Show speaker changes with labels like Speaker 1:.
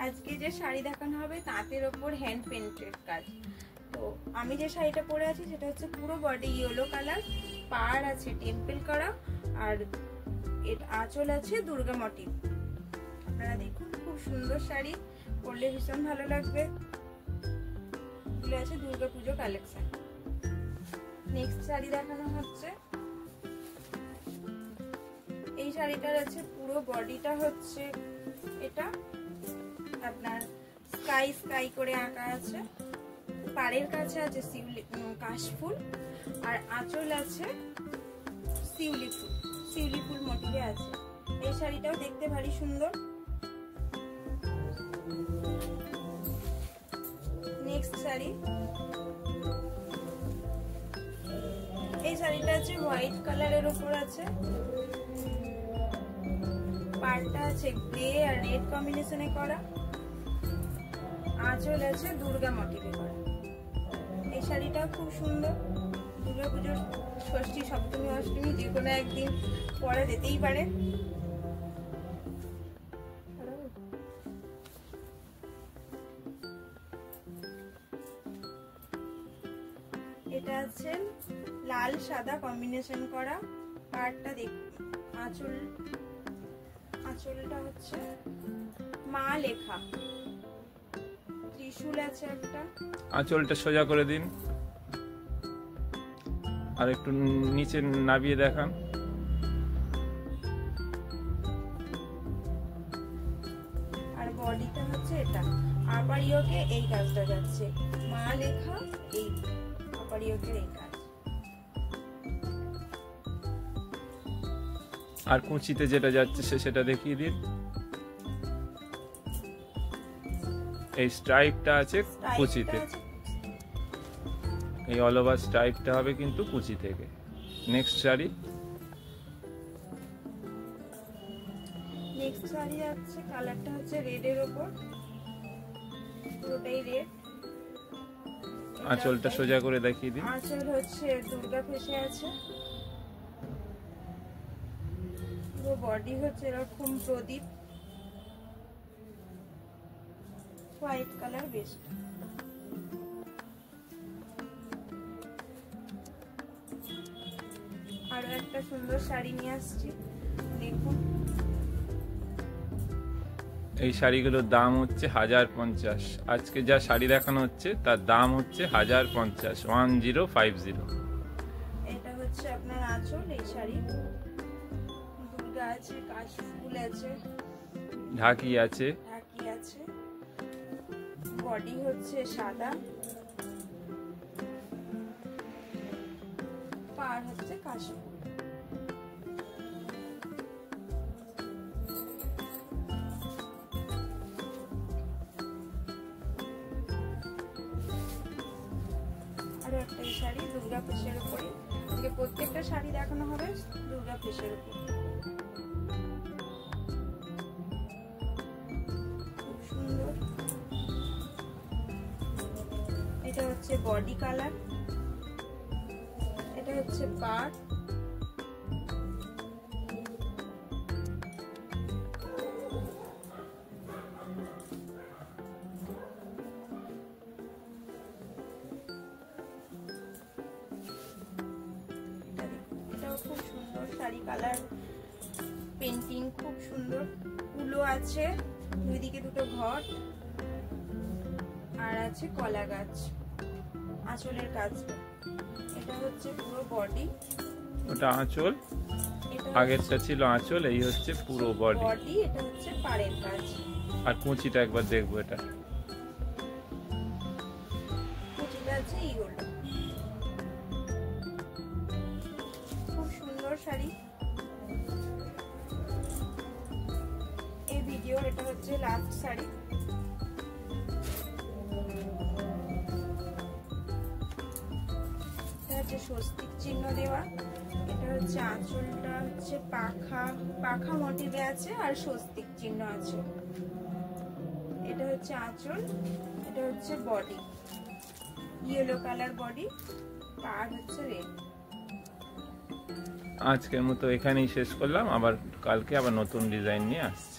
Speaker 1: আজকে যে শাড়ি দেখানো হবে তাঁতের ওপর হ্যান্ড পেন্টেড কাজ। তো আমি যে শাড়িটা পরে আছি সেটা হচ্ছে পুরো বডি ইয়েলো কালার, পাড় আছে টেম্পল করা, আর এর আঁচল আছে দুর্গা মোটিভ। আপনারা দেখুন, খুব সুন্দর শাড়ি, পরলে ভীষণ ভালো লাগবে। এগুলো আছে দুর্গা পুজো কালেকশন। নেক্সট শাড়ি দেখানো হচ্ছে, এই শাড়িটার আছে পুরো বডিটা হচ্ছে এটা আপনার স্কাই স্কাই করে আঁকা আছে, পাড়ের কাছে আছে শিউলি কাশফুল, আর আঁচল আছে শিউলি ফুল মোটিভে আছে। এই শাড়িটাও দেখতে ভারী সুন্দর। নেক্সট শাড়ি, এই শাড়িটা আছে হোয়াইট কালারের উপর আছে, পাড়টা আছে গ্রে আর রেড কম্বিনেশনে করা, আঁচল আছে দুর্গা মোটিভে করা। এই শাড়িটা খুব সুন্দর। দুর্গা পুজোর ষষ্ঠী, সপ্তমী, অষ্টমী যে কোনো একদিন পরে যেতেই পারে। এটা আছে লাল সাদা কম্বিনেশন করা, পাড়টা দেখুন, আঁচলটা হচ্ছে মা লেখা, ত্রিশূল আছে একটা।
Speaker 2: আঁচলটা সোজা করে দিন আর একটু নিচে নামিয়ে দেখান।
Speaker 1: আর বডিটা হচ্ছে এটা, আপারিওকে এই কাজটা যাচ্ছে, মা লেখা এই আপারিওকে এই কাজ।
Speaker 2: আর কুচিতে যেটা যাচ্ছে সেটা দেখিয়ে দিন। এই স্ট্রাইপটা আছে কুচিতে, এই অল ওভার স্ট্রাইপটা হবে কিন্তু কুচি থেকে। নেক্সট শাড়ি,
Speaker 1: নেক্সট শাড়ি আছে, কালারটা হচ্ছে রেডের উপর, পুরোটাই রেড।
Speaker 2: আঁচলটা সোজা করে দেখিয়ে দিন।
Speaker 1: আঁচল হচ্ছে দুর্গা ফেসে আছে, পুরো বডি হচ্ছে এরকম প্রদীপ, হোয়াইট কালার বেস্ট। আরো একটা সুন্দর শাড়ি নিয়ে আসছি, দেখুন।
Speaker 2: এই শাড়িগুলোর দাম হচ্ছে 1050। আজকে যা শাড়ি দেখানো হচ্ছে তার দাম হচ্ছে 1050, 1050।
Speaker 1: এটা হচ্ছে আপনার আঁচল, এই শাড়ি দুর্গা আছে, কাশফুল আছে,
Speaker 2: ঢাকি আছে,
Speaker 1: বডি হচ্ছে সাদা, পাড় হচ্ছে কাশফুল। আর একটা শাড়ি দুর্গা ফেসের উপরে, আজকে প্রত্যেকটা শাড়ি দেখানো হবে দুর্গা ফেসের উপর। খুব সুন্দর। এটা হচ্ছে বডি কালার, এটা হচ্ছে পাড়, খুব সুন্দর শাড়ি, কালার পেন্টিং খুব সুন্দর। কুলো আছে, দুই দিকে দুটো ঘট, আর আছে কলা গাছ, আঁচলের কাজ। এটা হচ্ছে পুরো বডি,
Speaker 2: ওটা আঁচল, আগেরটা ছিল আঁচল, এই হচ্ছে পুরো বডি।
Speaker 1: এটা হচ্ছে পাড়ের কাজ।
Speaker 2: আর কুচিটা একবার দেখবো, এটা
Speaker 1: কুচিটা আছে ইয়োলো। খুব সুন্দর শাড়ি। এই ভিডিওর এটা হচ্ছে লাস্ট শাড়ি। স্বস্তিক চিহ্ন দেওয়া, এটা হচ্ছে আঁচলটা হচ্ছে পাখা মোটিভে আছে, আর স্বস্তিক চিহ্ন আছে। এটা হচ্ছে আঁচল, এটা হচ্ছে বডি, ইয়েলো কালার বডি, পাড় হচ্ছে রেড।
Speaker 2: আজকের মতো এখানেই শেষ করলাম, আবার কালকে আবার নতুন ডিজাইন নিয়ে আসছি।